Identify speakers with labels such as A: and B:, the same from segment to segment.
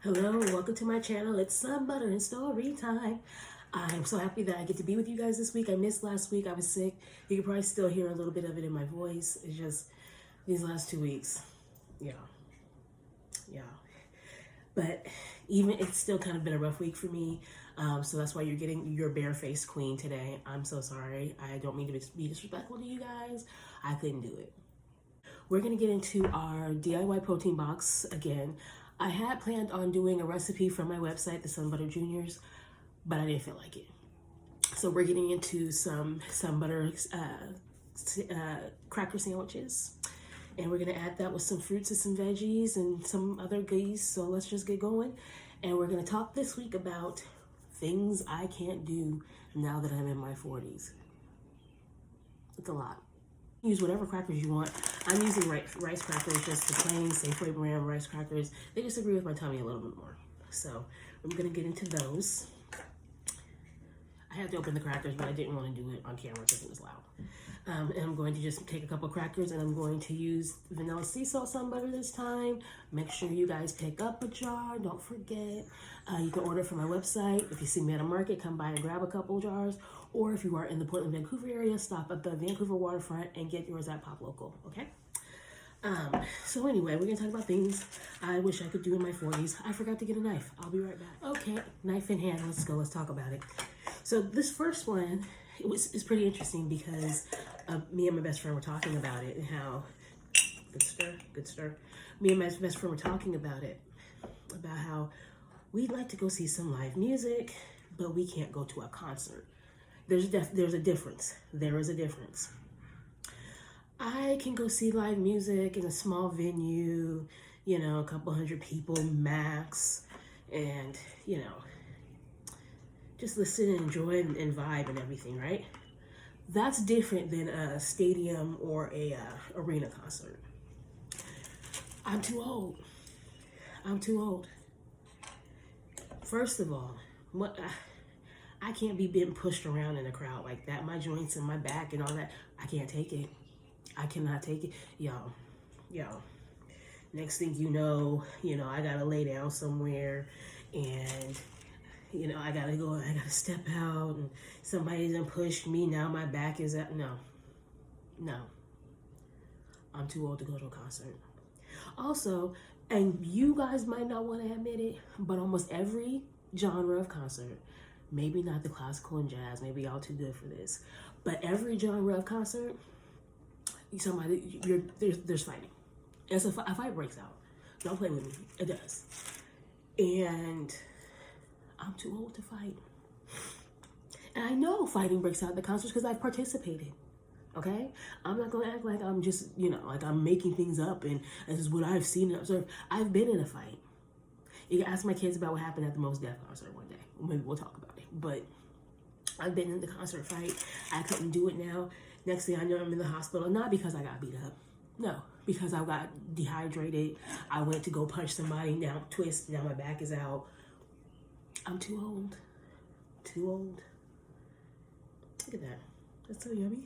A: Hello, welcome to my channel. It's Sunbutter and Storytime. I'm so happy that I get to be with you guys this week. I missed last week. I was sick. You can probably still hear a little bit of it in my voice. It's just these last 2 weeks. Yeah. Yeah. But even it's still kind of been a rough week for me. So that's why you're getting your barefaced queen today. I'm so sorry. I don't mean to be disrespectful to you guys. I couldn't do it. We're going to get into our DIY protein box again. I had planned on doing a recipe from my website, the Sunbutter Juniors, but I didn't feel like it. So we're getting into some Sunbutter cracker sandwiches. And we're going to add that with some fruits and some veggies and some other goodies. So let's just get going. And we're going to talk this week about things I can't do now that I'm in my 40s. It's a lot. Use whatever crackers you want. I'm using rice crackers, just the plain Safeway brand rice crackers. They just agree with my tummy a little bit more. So I'm gonna get into those. I had to open the crackers, but I didn't want to do it on camera because it was loud. And I'm going to just take a couple crackers and I'm going to use vanilla sea salt Sunbutter this time. Make sure you guys pick up a jar, don't forget. You can order from my website. If you see me at a market, come by and grab a couple jars. Or if you are in the Portland, Vancouver area, stop at the Vancouver waterfront and get yours at Pop Local, okay? So anyway, we're gonna talk about things I wish I could do in my 40s. I forgot to get a knife. I'll be right back. Okay, knife in hand, let's go, let's talk about it. So this first one, it's pretty interesting because me and my best friend were talking about it and how, good stir. Me and my best friend were talking about it, about how we'd like to go see some live music, but we can't go to a concert. There's a difference. There is a difference. I can go see live music in a small venue, you know, a couple hundred people max, and, you know, just listen and enjoy and vibe and everything, right? That's different than a stadium or a arena concert. I'm too old. I'm too old. First of all, I can't be being pushed around in a crowd like that. My joints and my back and all that, I can't take it. I cannot take it. Yo. Next thing you know, I gotta lay down somewhere and, I gotta step out and somebody done pushed me. Now my back is at, no. I'm too old to go to a concert. Also, and you guys might not want to admit it, but almost every genre of concert, maybe not the classical and jazz, maybe y'all too good for this, but every genre of concert, there's fighting. As a fight breaks out. Don't play with me. It does. And I'm too old to fight. And I know fighting breaks out at the concerts because I've participated. Okay? I'm not going to act like I'm just, like I'm making things up and this is what I've seen and observed. I've been in a fight. You can ask my kids about what happened at the Most Def concert one day. Maybe we'll talk about it. But I've been in the concert fight. I couldn't do it now. Next thing I know, I'm in the hospital. Not because I got beat up. No, because I got dehydrated. I went to go punch somebody. Now twist. Now my back is out. I'm too old. Too old. Look at that. That's so yummy.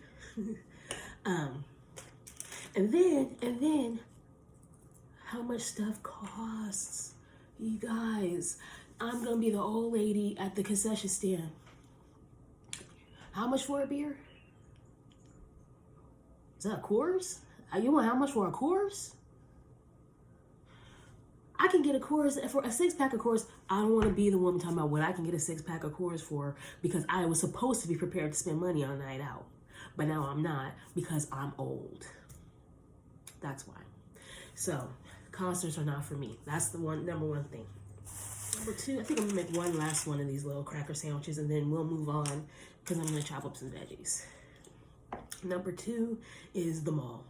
A: And then, how much stuff costs? You guys, I'm gonna be the old lady at the concession stand. How much for a beer? Is that a Coors? You want how much for a Coors? I can get a Coors for a 6-pack of Coors. I don't want to be the woman talking about what I can get a 6-pack of Coors for because I was supposed to be prepared to spend money on a night out. But now I'm not because I'm old. That's why. So, concerts are not for me. That's the number one thing. Number two, I think I'm gonna make one last one of these little cracker sandwiches and then we'll move on because I'm gonna chop up some veggies. Number two is the mall.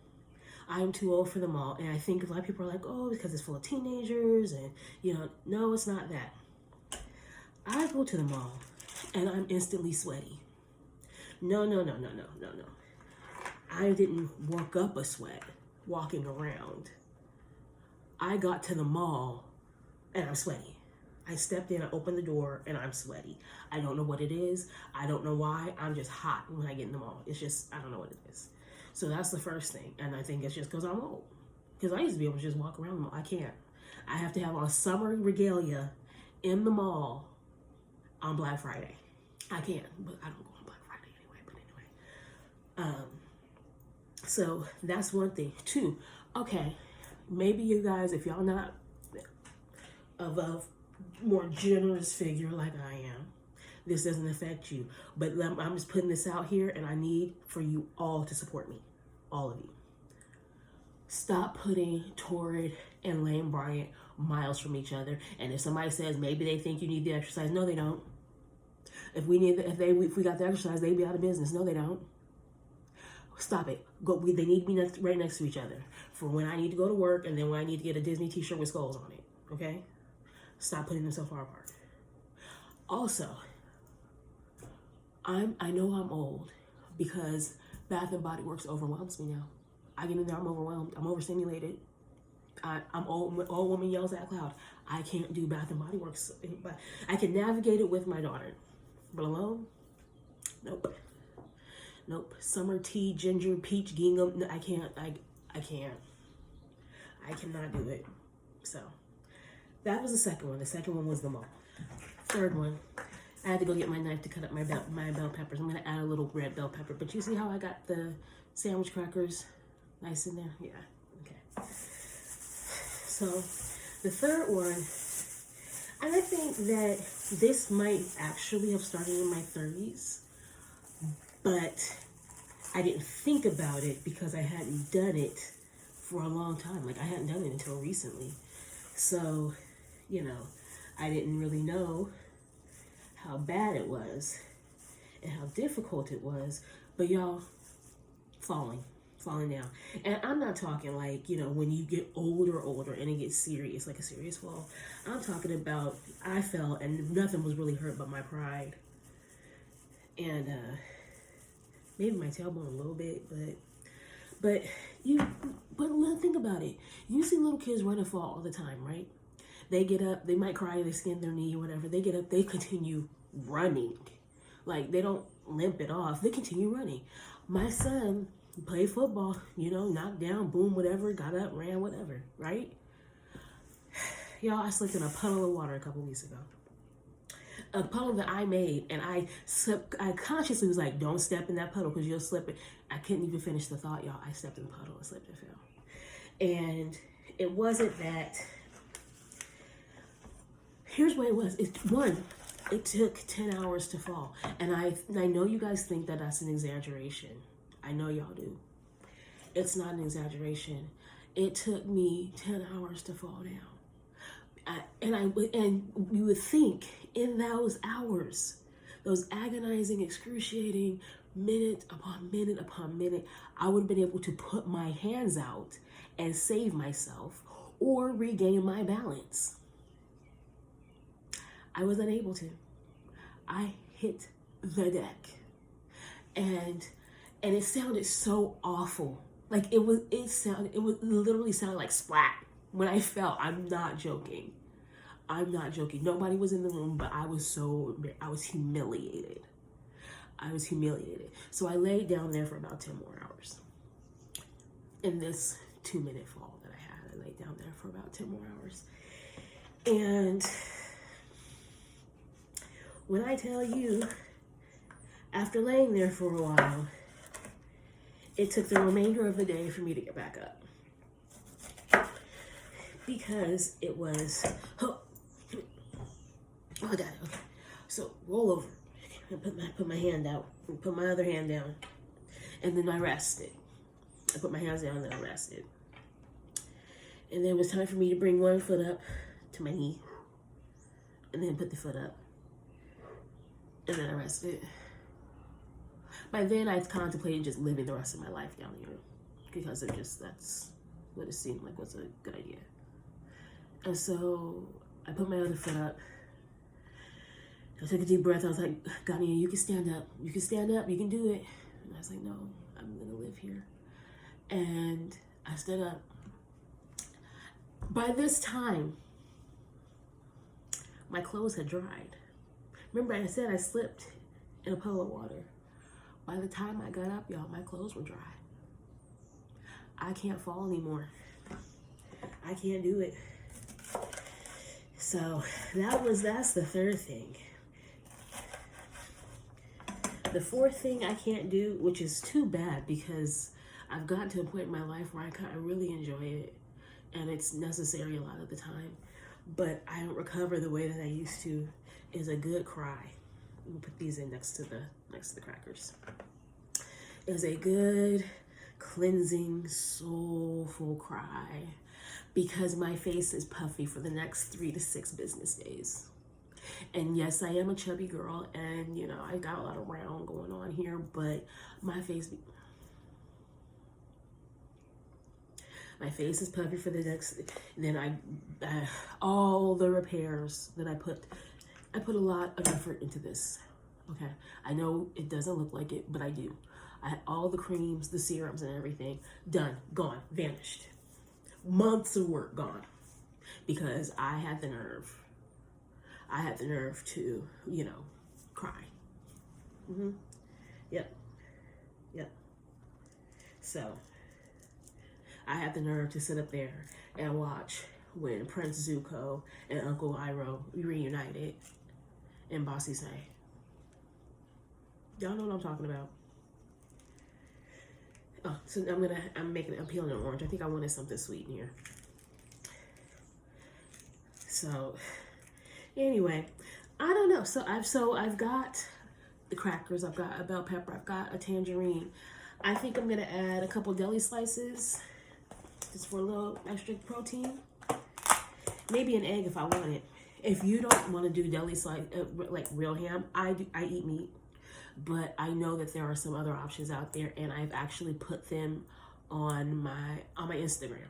A: I'm too old for the mall, and I think a lot of people are like, oh, because it's full of teenagers, and no, it's not that. I go to the mall, and I'm instantly sweaty. No. I didn't work up a sweat walking around. I got to the mall, and I'm sweaty. I stepped in, I opened the door, and I'm sweaty. I don't know what it is. I don't know why. I'm just hot when I get in the mall. It's just, I don't know what it is. So that's the first thing. And I think it's just because I'm old. Because I used to be able to just walk around the mall. I can't. I have to have on summer regalia in the mall on Black Friday. I can, but I don't go on Black Friday anyway. But anyway, so that's one thing. Two, okay, maybe you guys, if y'all not of a more generous figure like I am, this doesn't affect you. But I'm just putting this out here, and I need for you all to support me, all of you. Stop putting Torrid and Lane Bryant miles from each other. And if somebody says maybe they think you need the exercise, no, they don't. If we got the exercise, they'd be out of business. No, they don't. Stop it. They need to be right next to each other for when I need to go to work, and then when I need to get a Disney t-shirt with skulls on it. Okay? Stop putting them so far apart. Also, I know I'm old because Bath and Body Works overwhelms me now. I get in there, I'm overwhelmed. I'm overstimulated. I'm old woman yells at cloud. I can't do Bath and Body Works. But I can navigate it with my daughter. But alone? Nope. Nope. Summer tea, ginger, peach, gingham. No, I can't. I can't. I cannot do it. So that was the second one. The second one was the mall. Third one, I had to go get my knife to cut up my bell peppers. I'm gonna add a little red bell pepper. But you see how I got the sandwich crackers nice in there? Yeah. Okay. So the third one, and I think that this might actually have started in my 30s, but I didn't think about it because I hadn't done it for a long time. Like I hadn't done it until recently. So, I didn't really know how bad it was and how difficult it was. But y'all, falling down. And I'm not talking like, when you get older and it gets serious, like a serious fall. I'm talking about I fell and nothing was really hurt but my pride. And maybe my tailbone a little bit, but think about it. You see little kids run and fall all the time, right? They get up, they might cry, they skin their knee or whatever. They get up, they continue running. Like they don't limp it off. They continue running. My son played football, knocked down, boom, whatever, got up, ran, whatever, right? Y'all, I slipped in a puddle of water a couple weeks ago. A puddle that I made, and I consciously was like, don't step in that puddle because you'll slip it. I couldn't even finish the thought, y'all. I stepped in the puddle and slipped and fell. And it wasn't that. Here's what it was. It took 10 hours to fall. And I know you guys think that that's an exaggeration. I know y'all do. It's not an exaggeration. It took me 10 hours to fall down. And you would think in those hours, those agonizing, excruciating minute upon minute upon minute, I would have been able to put my hands out and save myself or regain my balance. I was unable to. I hit the deck. And it sounded so awful. Like it literally sounded like splat when I fell. I'm not joking. Nobody was in the room, but I was humiliated. So I laid down there for about 10 more hours. In this 2-minute fall that I had, I laid down there for about 10 more hours. And when I tell you, after laying there for a while, it took the remainder of the day for me to get back up. Because it was, oh, I got it, okay. So roll over, and put my hand out, and put my other hand down, and then I rested. I put my hands down, and then I rested. And then it was time for me to bring one foot up to my knee, and then put the foot up. And then I rested. By then, I contemplated just living the rest of my life down here because that's what it seemed like was a good idea. And so I put my other foot up. I took a deep breath. I was like, Gania, you can stand up. You can stand up. You can do it. And I was like, no, I'm going to live here. And I stood up. By this time, my clothes had dried. Remember, I said I slipped in a puddle of water. By the time I got up, y'all, my clothes were dry. I can't fall anymore. I can't do it. So that's the third thing. The fourth thing I can't do, which is too bad because I've gotten to a point in my life where I really enjoy it, and it's necessary a lot of the time, but I don't recover the way that I used to, is a good cry. We'll put these in next to the crackers. Is a good, cleansing, soulful cry, because my face is puffy for the next 3 to 6 business days. And yes, I am a chubby girl, and you know, I got a lot of round going on here, but my face is puffy for the next, and then I all the repairs that I put a lot of effort into this. Okay, I know it doesn't look like it, but I do. I had all the creams, the serums, and everything done, gone, vanished. Months of work gone, because I had the nerve. I had the nerve to, you know, cry. Yep. So I had the nerve to sit up there and watch when Prince Zuko and Uncle Iroh reunited in Bossy Say. Y'all know what I'm talking about. Oh, so I'm peeling an orange. I think I wanted something sweet in here. So anyway, I don't know. So I've got the crackers, I've got a bell pepper, I've got a tangerine. I think I'm gonna add a couple deli slices just for a little extra protein. Maybe an egg if I want it. If you don't want to do deli slice like real ham, I eat meat, but I know that there are some other options out there, and I've actually put them on my Instagram,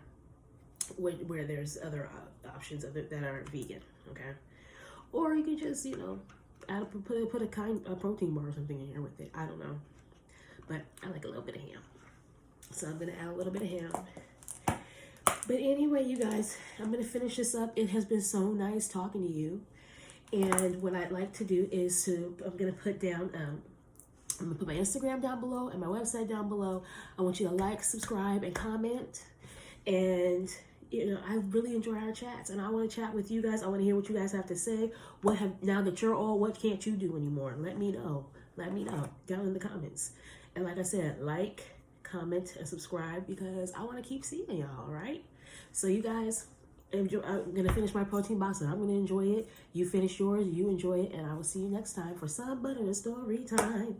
A: where there's other options of it that are vegan. Okay. Or you can just, you know, put a protein bar or something in here with it. I don't know. But I like a little bit of ham. So I'm going to add a little bit of ham. But anyway, you guys, I'm going to finish this up. It has been so nice talking to you. And what I'd like to do is I'm going to put down, I'm going to put my Instagram down below and my website down below. I want you to like, subscribe, and comment. And you know, I really enjoy our chats, and I want to chat with you guys. I want to hear what you guys have to say. Now that you're all, what can't you do anymore? Let me know. Let me know down in the comments. And like I said, like, comment, and subscribe, because I want to keep seeing y'all, all right? So you guys, I'm going to finish my protein box, and I'm going to enjoy it. You finish yours, you enjoy it, and I will see you next time for Sunbutter and Storytime.